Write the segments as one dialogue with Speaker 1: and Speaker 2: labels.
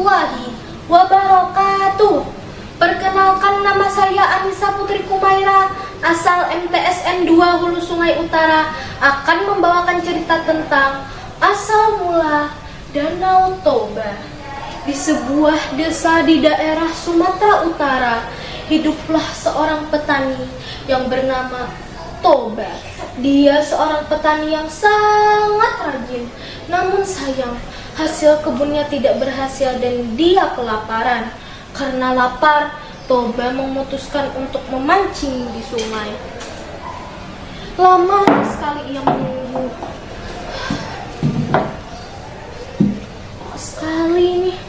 Speaker 1: warahmatullahi wabarakatuh. Perkenalkan, nama saya Anissa Putri Kumaira, asal MTSN 2 Hulu Sungai Utara, akan membawakan cerita tentang asal mula Danau Toba. Di sebuah desa di daerah Sumatera Utara, hiduplah seorang petani yang bernama Toba. Dia seorang petani yang sangat rajin, namun sayang, hasil kebunnya tidak berhasil dan dia kelaparan. Karena lapar, Toba memutuskan untuk memancing di sungai. Lama sekali ia menunggu. Sekali nih.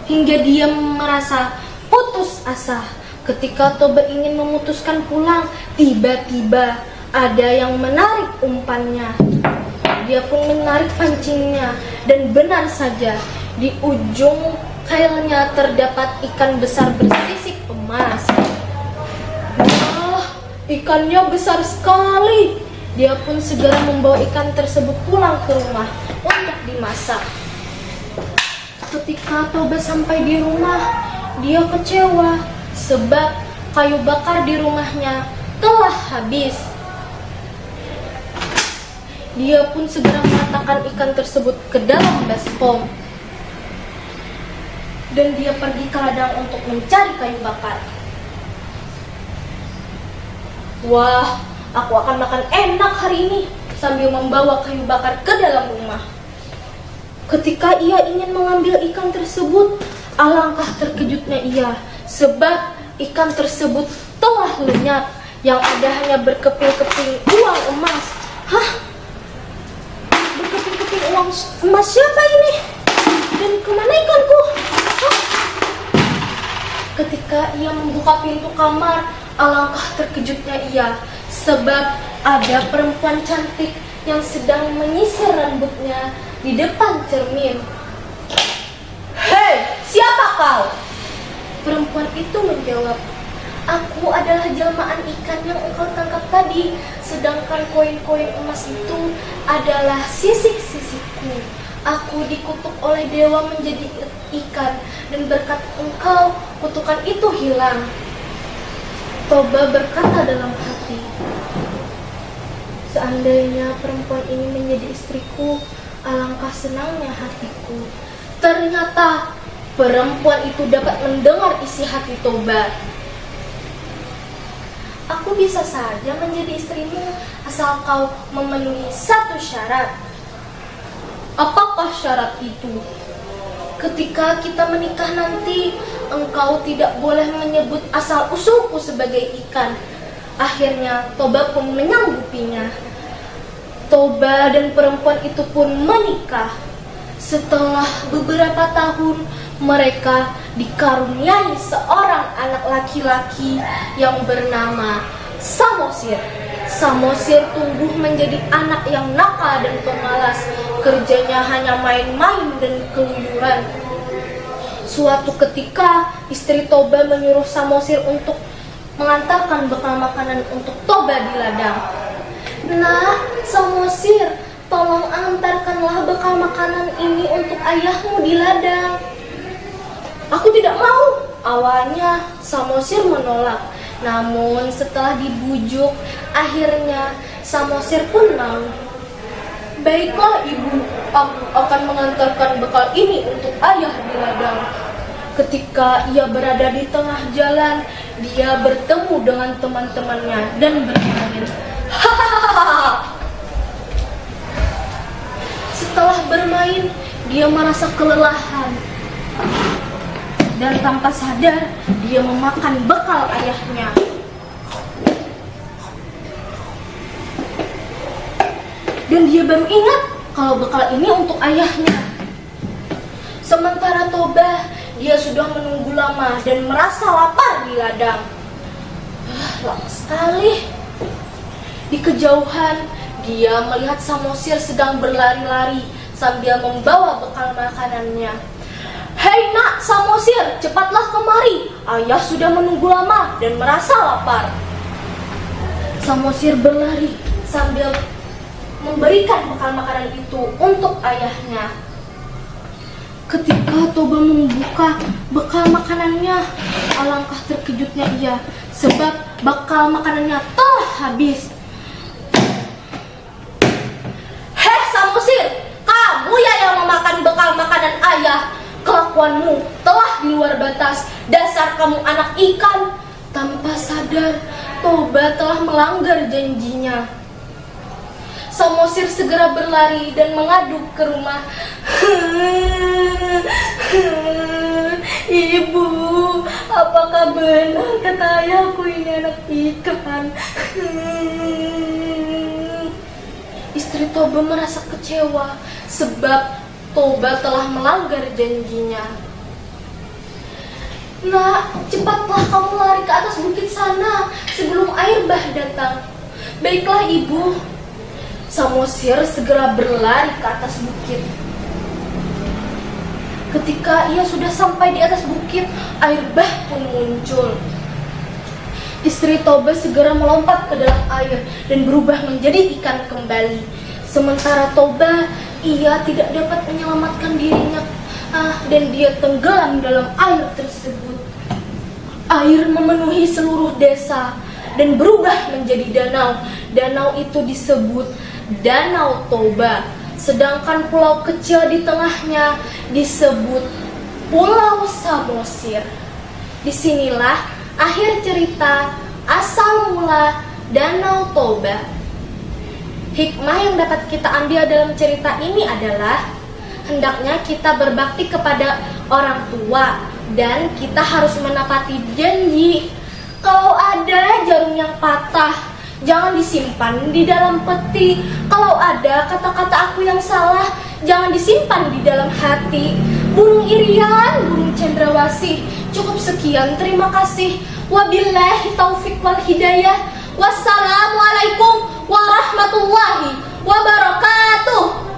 Speaker 1: Hingga dia merasa putus asa. Ketika Toba ingin memutuskan pulang, tiba-tiba ada yang menarik umpannya. Dia pun menarik pancingnya, dan benar saja, di ujung kailnya terdapat ikan besar bersisik emas. Wah, ikannya besar sekali. Dia pun segera membawa ikan tersebut pulang ke rumah untuk dimasak. Ketika Toba sampai di rumah, dia kecewa sebab kayu bakar di rumahnya telah habis. Dia pun segera meletakkan ikan tersebut ke dalam baskom. Dan dia pergi ke ladang untuk mencari kayu bakar. Wah, aku akan makan enak hari ini sambil membawa kayu bakar ke dalam rumah. Ketika ia ingin mengambil ikan tersebut, alangkah terkejutnya ia sebab ikan tersebut telah lenyap. Yang ada hanya berkeping-keping uang emas. Hah? Berkeping-keping uang emas siapa ini? Dan kemana ikanku? Ketika ia membuka pintu kamar, alangkah terkejutnya ia sebab ada perempuan cantik yang sedang menyisir rambutnya di depan cermin. Hei, siapa kau? Perempuan itu menjawab, aku adalah jelmaan ikan yang engkau tangkap tadi, sedangkan koin-koin emas itu adalah sisik-sisikku. Aku dikutuk oleh dewa menjadi ikan, dan berkat engkau, kutukan itu hilang. Toba berkata dalam hati, seandainya perempuan ini menjadi istriku, alangkah senangnya hatiku. Ternyata perempuan itu dapat mendengar isi hati Toba. Aku bisa saja menjadi istrimu asal kau memenuhi satu syarat. Apakah syarat itu? Ketika kita menikah nanti, engkau tidak boleh menyebut asal-usulku sebagai ikan. Akhirnya Toba pun menyanggupinya. Toba dan perempuan itu pun menikah. Setelah beberapa tahun, mereka dikaruniai seorang anak laki-laki yang bernama Samosir. Samosir tumbuh menjadi anak yang nakal dan pemalas. Kerjanya hanya main-main dan keluyuran. Suatu ketika, istri Toba menyuruh Samosir untuk mengantarkan bekal makanan untuk Toba di ladang. Nah, Samosir, tolong antarkanlah bekal makanan ini untuk ayahmu di ladang. Aku tidak mau. Awalnya Samosir menolak. Namun setelah dibujuk, akhirnya Samosir pun mau. Baiklah ibu, aku akan mengantarkan bekal ini untuk ayah di ladang. Ketika ia berada di tengah jalan, dia bertemu dengan teman-temannya dan bermain. Hahaha. Setelah bermain, dia merasa kelelahan. Dan tanpa sadar, dia memakan bekal ayahnya. Dan dia baru ingat kalau bekal ini untuk ayahnya. Sementara Toba, dia sudah menunggu lama dan merasa lapar di ladang. Lama sekali. Di kejauhan, dia melihat Samosir sedang berlari-lari sambil membawa bekal makanannya. Hei nak, Samosir, cepatlah kemari. Ayah sudah menunggu lama dan merasa lapar. Samosir berlari sambil memberikan bekal makanan itu untuk ayahnya. Ketika Toba membuka bekal makanannya, alangkah terkejutnya ia sebab bekal makanannya telah habis. Heh Samosir, kamu ya yang memakan bekal makanan ayah. Kelakuanmu telah di luar batas. Dasar kamu anak ikan. Tanpa sadar, Toba telah melanggar janjinya. Samosir segera berlari dan mengadu ke rumah. Ibu, apakah benar kata ayahku ini anak ikan? Istri Toba merasa kecewa sebab Toba telah melanggar janjinya. Nak, cepatlah kamu lari ke atas bukit sana sebelum air bah datang. Baiklah ibu. Samosir segera berlari ke atas bukit. Ketika ia sudah sampai di atas bukit, air bah pun muncul. Istri Toba segera melompat ke dalam air dan berubah menjadi ikan kembali. Sementara Toba, ia tidak dapat menyelamatkan dirinya dan dia tenggelam dalam air tersebut. Air memenuhi seluruh desa dan berubah menjadi danau. Danau itu disebut Danau Toba, sedangkan pulau kecil di tengahnya disebut Pulau Samosir. Disinilah akhir cerita asal mula Danau Toba. Hikmah yang dapat kita ambil dalam cerita ini adalah hendaknya kita berbakti kepada orang tua dan kita harus menepati janji. Kalau ada jarum yang patah, jangan disimpan di dalam peti. Kalau ada kata-kata aku yang salah, jangan disimpan di dalam hati. Burung irian, burung cendrawasih. Cukup sekian, terima kasih. Wabillahi taufik wal hidayah. Wassalamualaikum warahmatullahi wabarakatuh.